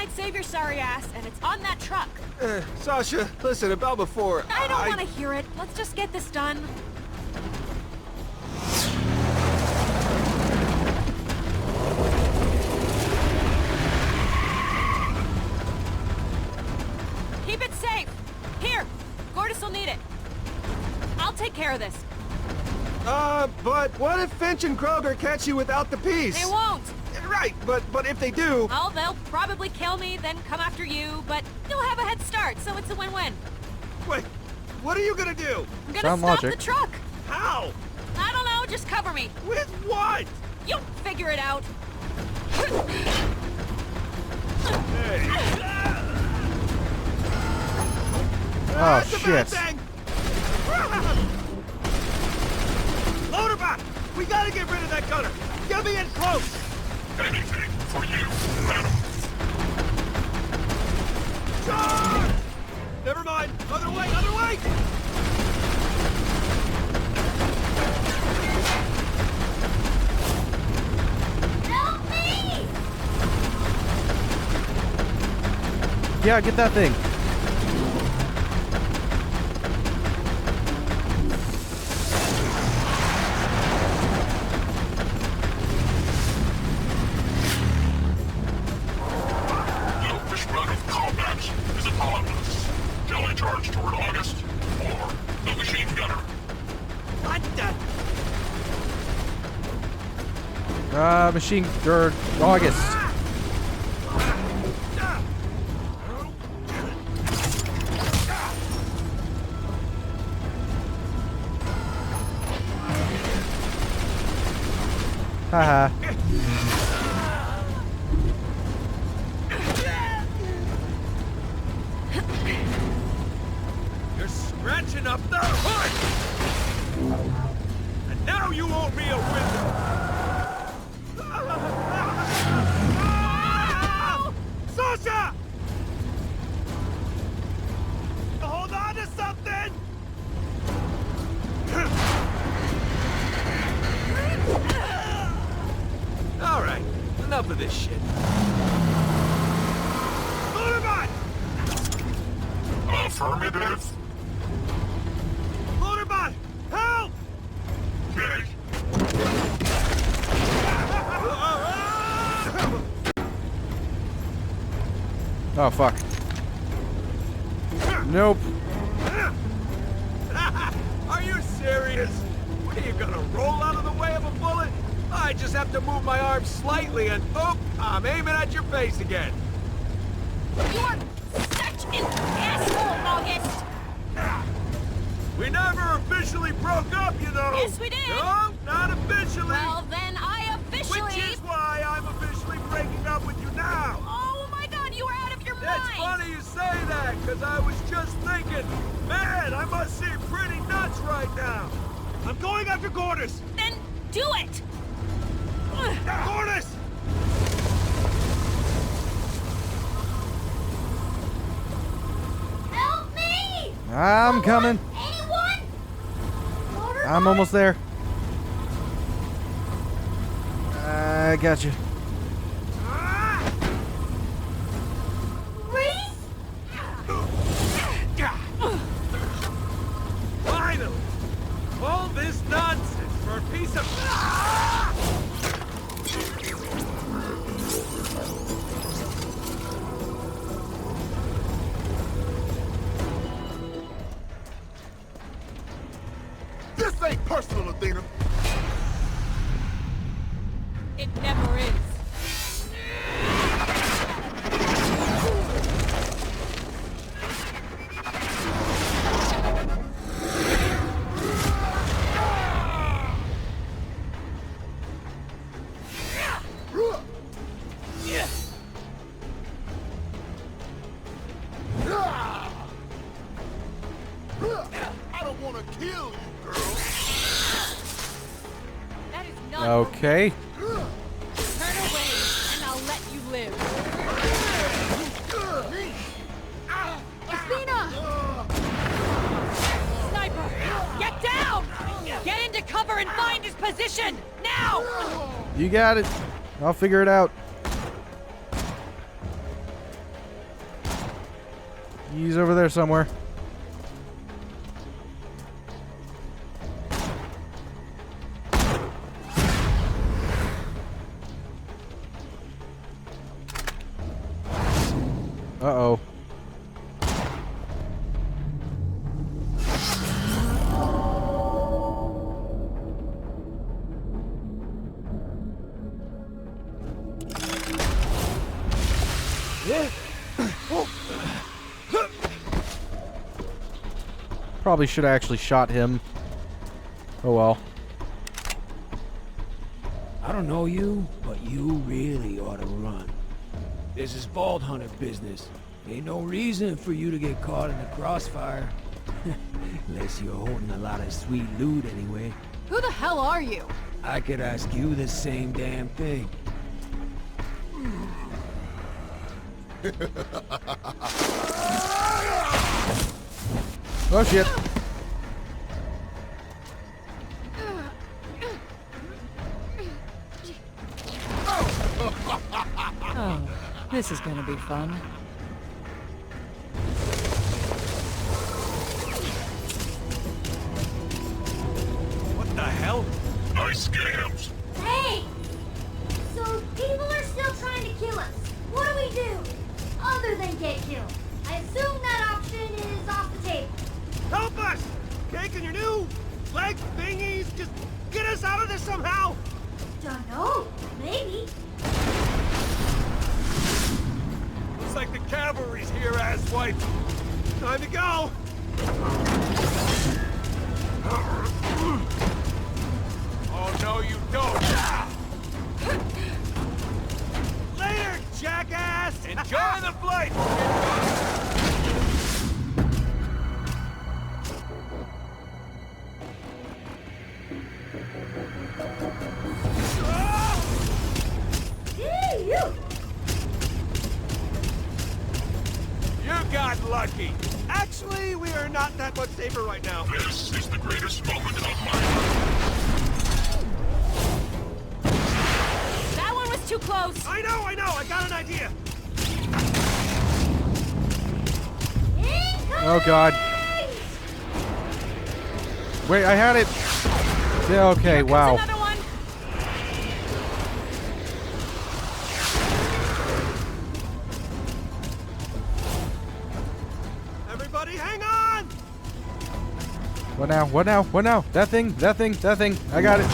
might save your sorry ass, and it's on that truck. Sasha, listen, about before... I don't want to hear it. Let's just get this done. Keep it safe. Here, Gortys will need it. I'll take care of this. But what if Finch and Kroger catch you without the piece? They won't. Right, but if they do... Well, they'll probably kill me, then come after you, but you'll have a head start, so it's a win-win. Wait, what are you gonna do? I'm gonna stop the truck. How? I don't know, just cover me. With what? You'll figure it out. Hey. Oh, That's a shit. bad thing. Motorbot! We gotta get rid of that gunner! Get me in close! Anything for you, madam. Charge! Never mind! Other way, other way! Help me! Yeah, get that thing. Machine or August. Haha. You're scratching up the hood! And now you owe me a window! Sasha! Hold on to something! Alright, enough of this shit. Motorbot! Affirmative. Motorbot! Help! Okay. Oh, fuck. Nope. Are you serious? What, are you gonna roll out of the way of a bullet? I just have to move my arm slightly and oh, I'm aiming at your face again. You are such an asshole, August! We never officially broke up, you know. Yes, we did. No, not officially. Well, then I officially... Which is why I'm officially breaking up with you now. Oh my god, you are out of your mind! It's funny you say that, because I was just thinking, man, I must seem pretty nuts right now. I'm going after Gortys. Then do it! Gortys! Help me! I'm coming. Anyone? I'm almost there. I got you. Rhys? Finally! All this nonsense for a piece of... This ain't personal, Athena. It never is. I don't want to kill you, girl. That is not... Okay. Turn away, and I'll let you live. Athena! Sniper! Get down! Get into cover and find his position! Now! You got it. I'll figure it out. He's over there somewhere. Uh-oh. Probably should have actually shot him. Oh well. I don't know you, but you really ought to run. This is Vault Hunter business. Ain't no reason for you to get caught in the crossfire. Unless you're holding a lot of sweet loot anyway. Who the hell are you? I could ask you the same damn thing. Oh shit. Oh, this is gonna be fun. What the hell? Nice scams. Hey! So people are still trying to kill us. What do we do? Other than get killed. I assume that option is off the table. Help us! Okay, can your new leg thingies just get us out of this somehow? Don't know. Maybe. Looks like the cavalry's here, asswipe. Time to go! Oh, no, you don't! Later, jackass! Enjoy the flight! Hey, you! You got lucky. Actually, we are not that much safer right now. This is the greatest moment of my life. That one was too close. I know, I got an idea. Oh god. Wait, I had it. Yeah, okay, Here comes wow. another one. Everybody, hang on! What now? What now? What now? That thing, that thing, that thing. I got it.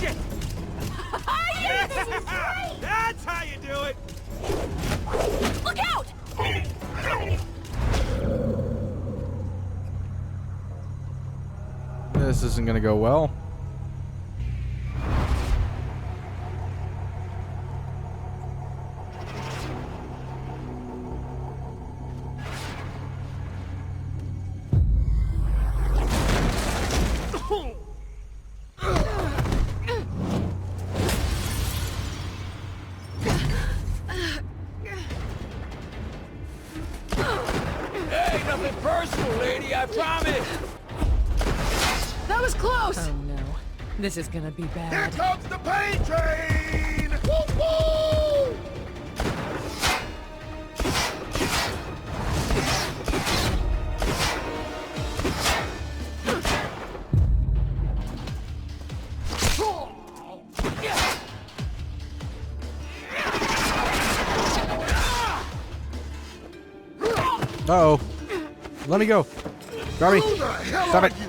Shit! This is great! That's how you do it! Look out! Oh, hell. This isn't gonna go well. Hey, nothing personal, lady, I promise! That was close. Oh no, this is gonna be Here bad. comes the pain train! Woo woo! Uh-oh. Let me go. Grab me. Who the hell Stop are it. you?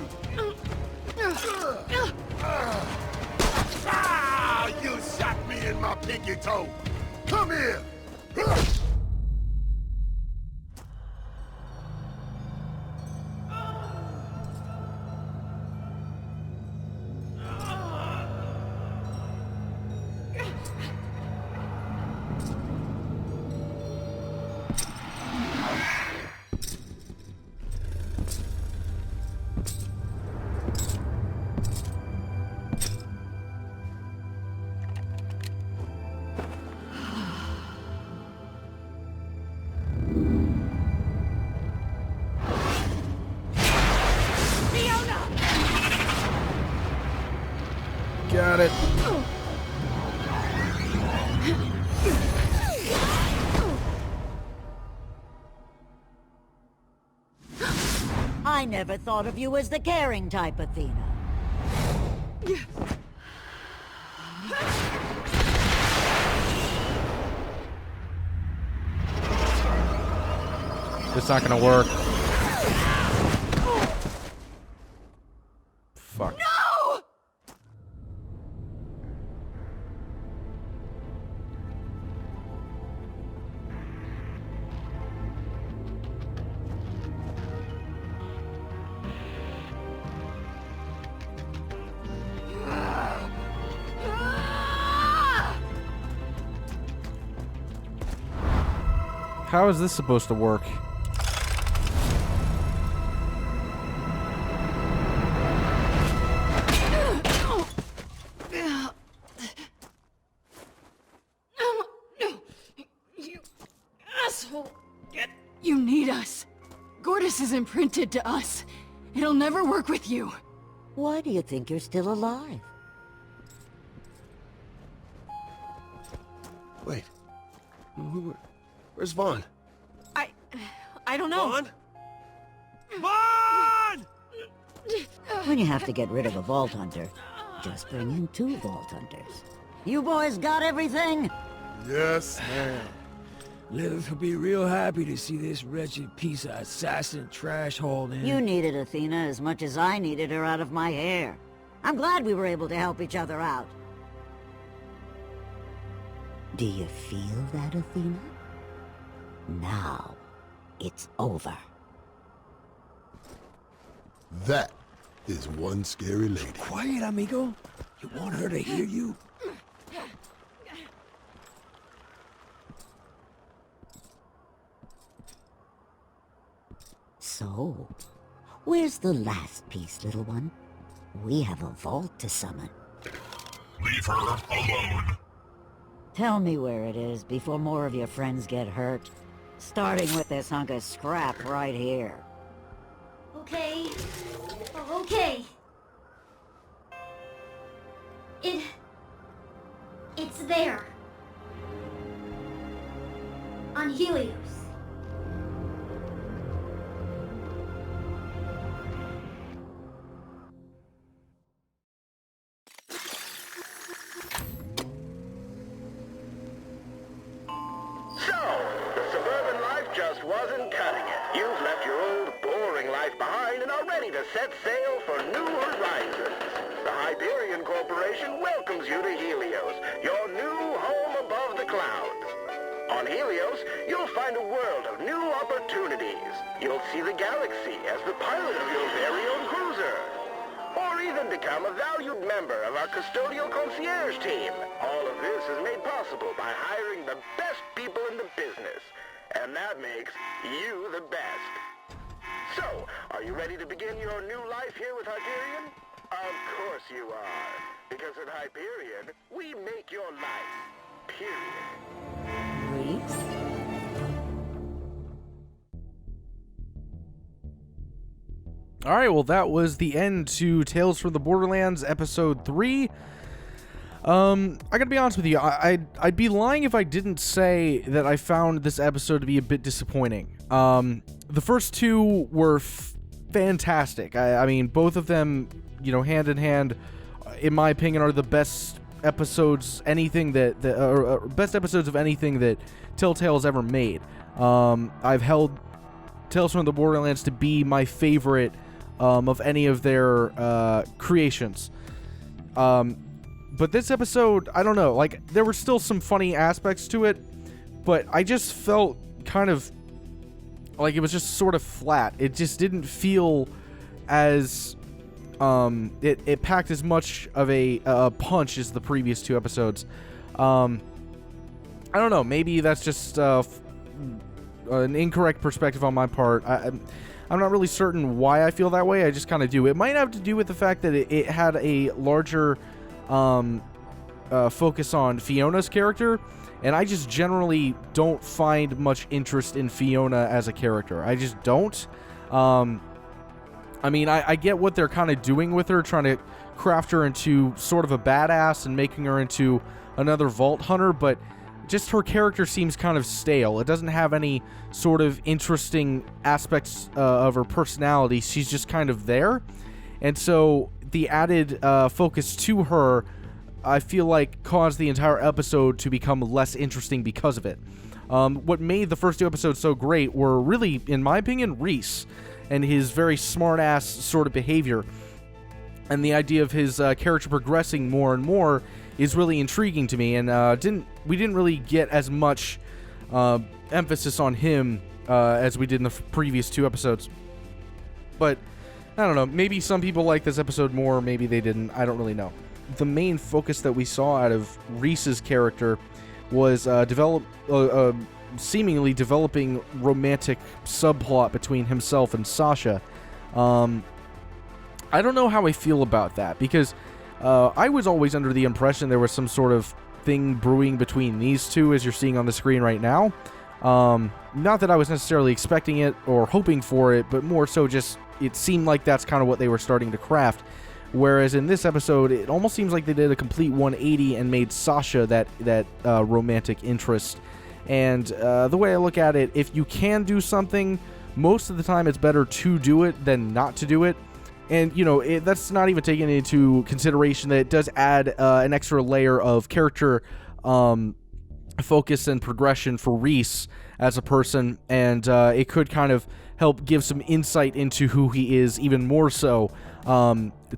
Ah, you shot me in my pinky toe. Come here. I never thought of you as the caring type, Athena. It's not gonna work. Fuck. No! How is this supposed to work? You asshole! You need us. Gortys is imprinted to us. It'll never work with you. Why do you think you're still alive? Wait. Where's Vaughn? I don't know. Vaughn? Vaughn! When you have to get rid of a Vault Hunter, just bring in 2 Vault Hunters. You boys got everything? Yes, ma'am. Lilith will be real happy to see this wretched piece of assassin trash hauled in. You needed Athena as much as I needed her out of my hair. I'm glad we were able to help each other out. Do you feel that, Athena? Now, it's over. That is one scary lady. Quiet, amigo. You want her to hear you? So, where's the last piece, little one? We have a vault to summon. Leave her alone. Tell me where it is before more of your friends get hurt. Starting with this hunk of scrap right here. Okay. Okay. It's there. On Helios. Wasn't cutting it. You've left your old, boring life behind and are ready to set sail for new horizons. The Hyperion Corporation welcomes you to Helios, your new home above the clouds. On Helios, you'll find a world of new opportunities. You'll see the galaxy as the pilot of your very own cruiser. Or even become a valued member of our custodial concierge team. All of this is made possible by hiring the best people in the business. And that makes you the best. So, are you ready to begin your new life here with Hyperion? Of course you are. Because at Hyperion, we make your life. Period. Rhys? Alright, well that was the end to Tales from the Borderlands Episode 3. I gotta be honest with you, I'd be lying if I didn't say that I found this episode to be a bit disappointing. The first 2 were fantastic. I mean, both of them, you know, hand in hand, in my opinion, are the best episodes, best episodes of anything that Telltale has ever made. I've held Tales from the Borderlands to be my favorite of any of their creations. But this episode, I don't know, like, there were still some funny aspects to it, but I just felt kind of like it was just sort of flat. It just didn't feel as, it packed as much of a punch as the previous 2 episodes. I don't know, maybe that's just an incorrect perspective on my part. I'm not really certain why I feel that way, I just kind of do. It might have to do with the fact that it had a larger focus on Fiona's character, and I just generally don't find much interest in Fiona as a character. I just don't. I mean, I get what they're kind of doing with her, trying to craft her into sort of a badass and making her into another Vault Hunter, but just her character seems kind of stale. It doesn't have any sort of interesting aspects of her personality. She's just kind of there. And so the added focus to her, I feel like, caused the entire episode to become less interesting because of it. What made the first 2 episodes so great were really, in my opinion, Rhys and his very smart-ass sort of behavior. And the idea of his character progressing more and more is really intriguing to me, and we didn't really get as much emphasis on him as we did in the previous 2 episodes. But I don't know, maybe some people like this episode more, maybe they didn't, I don't really know. The main focus that we saw out of Rhys's character was seemingly developing romantic subplot between himself and Sasha. I don't know how I feel about that, because I was always under the impression there was some sort of thing brewing between these two, as you're seeing on the screen right now. Not that I was necessarily expecting it or hoping for it, but more so just it seemed like that's kind of what they were starting to craft. Whereas in this episode, it almost seems like they did a complete 180 and made Sasha that romantic interest. And the way I look at it, if you can do something, most of the time it's better to do it than not to do it. And, you know, that's not even taking into consideration that it does add an extra layer of character focus and progression for Rhys as a person, and it could kind of help give some insight into who he is even more so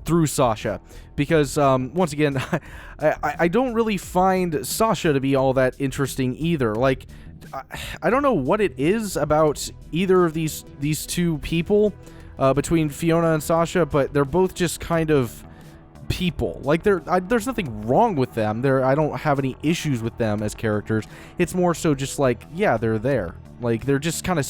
through Sasha. Because, once again, I don't really find Sasha to be all that interesting either. Like, I don't know what it is about either of these two people, between Fiona and Sasha, but they're both just kind of people. Like, there's nothing wrong with them. I don't have any issues with them as characters. It's more so just like, yeah, they're there. Like, they're just kind of,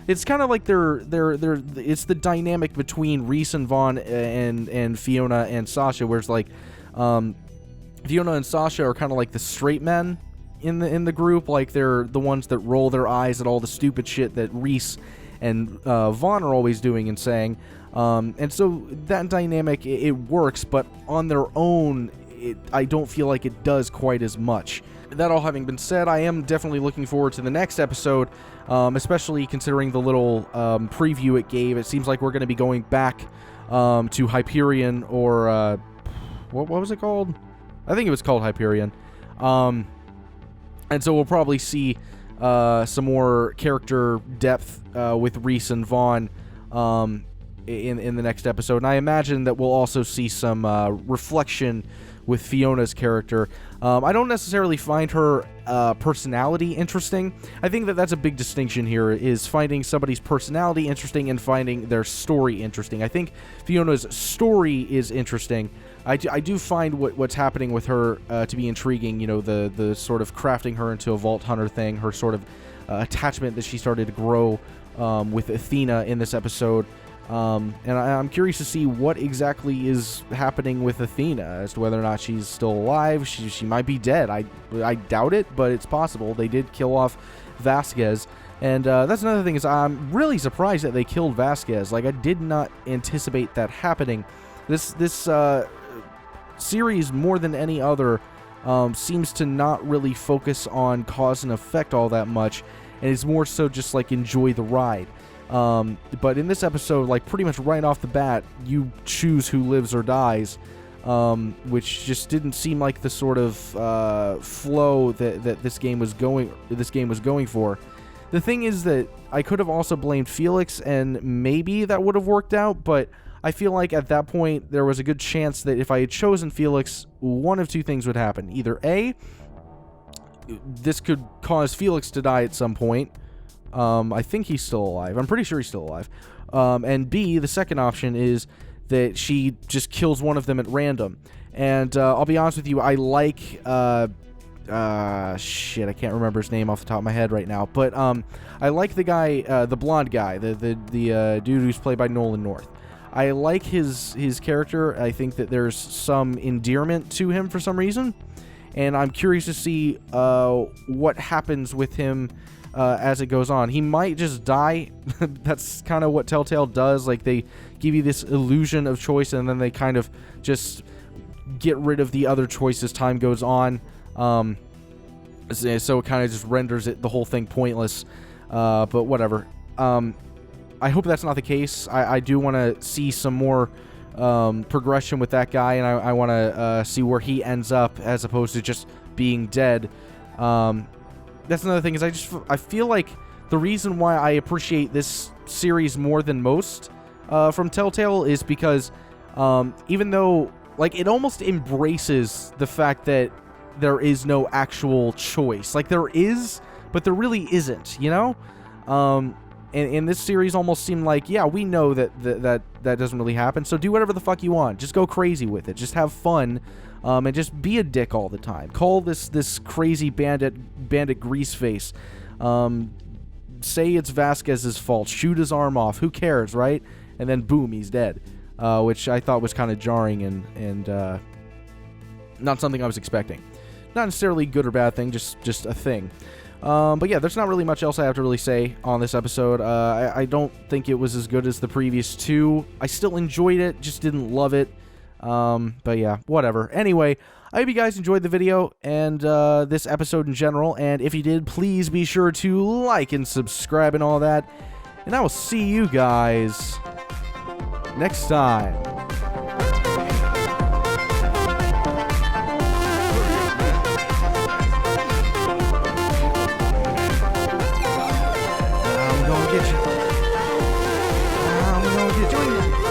it's kind of like it's the dynamic between Rhys and Vaughn and Fiona and Sasha, where it's like, Fiona and Sasha are kind of like the straight men in the group. Like, they're the ones that roll their eyes at all the stupid shit that Rhys and Vaughn are always doing and saying. And so that dynamic, it works, but on their own, I don't feel like it does quite as much. That all having been said, I am definitely looking forward to the next episode, especially considering the little preview it gave. It seems like we're going to be going back to Hyperion, or what was it called? I think it was called Hyperion. And so we'll probably see some more character depth with Rhys and Vaughn in the next episode. And I imagine that we'll also see some reflection with Fiona's character. I don't necessarily find her personality interesting. I think that that's a big distinction here, is finding somebody's personality interesting and finding their story interesting. I think Fiona's story is interesting. I do find what's happening with her to be intriguing. You know, the sort of crafting her into a Vault Hunter thing, her sort of attachment that she started to grow with Athena in this episode. And I'm curious to see what exactly is happening with Athena, as to whether or not she's still alive. She might be dead. I doubt it, but it's possible. They did kill off Vasquez. And that's another thing, is I'm really surprised that they killed Vasquez. Like, I did not anticipate that happening. This series, more than any other, seems to not really focus on cause and effect all that much, and it's more so just like enjoy the ride. But in this episode, like, pretty much right off the bat, you choose who lives or dies, which just didn't seem like the sort of flow that this game was going for. The thing is that I could have also blamed Felix, and maybe that would have worked out, but I feel like at that point there was a good chance that if I had chosen Felix, one of two things would happen. Either A, this could cause Felix to die at some point. I think he's still alive. I'm pretty sure he's still alive. And B, the second option is that she just kills one of them at random. And I'll be honest with you, I like shit, I can't remember his name off the top of my head right now, but I like the guy, the blonde guy, the dude who's played by Nolan North. I like his character. I think that there's some endearment to him for some reason, and I'm curious to see what happens with him as it goes on. He might just die. That's kind of what Telltale does. Like, they give you this illusion of choice, and then they kind of just get rid of the other choice as time goes on. So it kind of just renders the whole thing pointless. But whatever. I hope that's not the case. I do want to see some more progression with that guy, and I want to see where he ends up as opposed to just being dead. That's another thing, is I feel like the reason why I appreciate this series more than most from Telltale is because even though, like, it almost embraces the fact that there is no actual choice. Like, there is, but there really isn't, you know? And this series almost seemed like, yeah, we know that doesn't really happen, so do whatever the fuck you want. Just go crazy with it. Just have fun, and just be a dick all the time. Call this crazy bandit Greaseface. Say it's Vasquez's fault. Shoot his arm off. Who cares, right? And then boom, he's dead. Which I thought was kind of jarring and not something I was expecting. Not necessarily good or bad thing, just a thing. But yeah, there's not really much else I have to really say on this episode. I don't think it was as good as the previous two. I still enjoyed it, just didn't love it. But yeah, whatever. Anyway, I hope you guys enjoyed the video and this episode in general. And if you did, please be sure to like and subscribe and all that. And I will see you guys next time. I'm gonna get you.